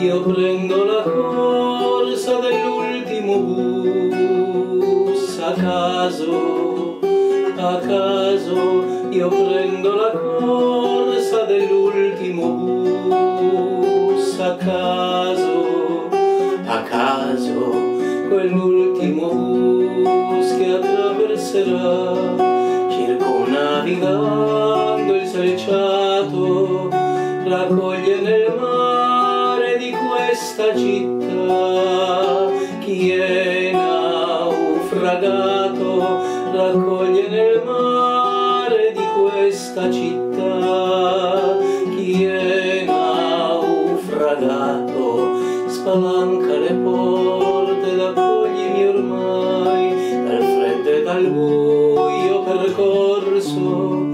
io prendo la corsa dell'ultimo bus a caso, io prendo la corsa dell'ultimo bus a caso, quell'ultimo bus che attraverserà circumnavigando il selciato, raccoglie nel mare di questa città chi è naufragato, raccoglie nel mare di questa città chi è naufragato, spalanca le porte ed accoglimi ormai dal freddo e dal buio percorso,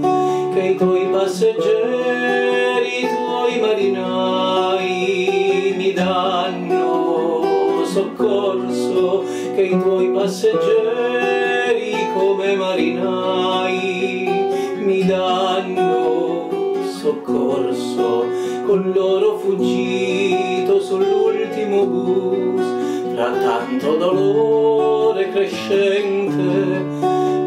che i tuoi passeggeri, i tuoi marinai mi danno soccorso, che i tuoi passeggeri come marinai mi danno soccorso, con loro fuggito sull'ultimo bus, tra tanto dolore crescente,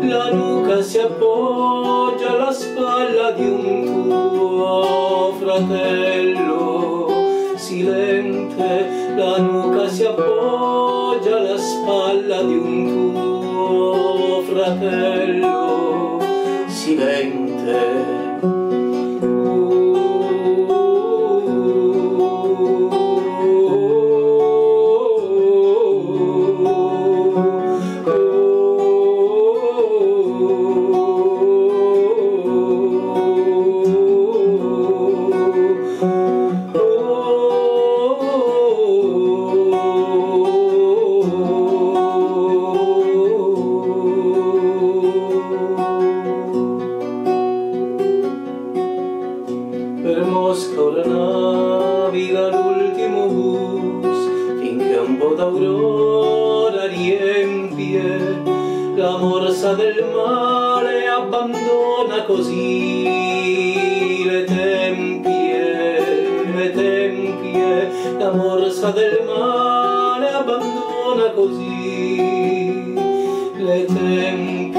la nuca si appoggia alla spalla di un tuo fratello silente, la nuca si appoggia alla spalla di un tuo fratello silente. Per Mosca ora naviga l'ultimo bus, finché un po' d'aurora riempie la morsa del male, abbandona così le tempie, la morsa del male abbandona così le tempie.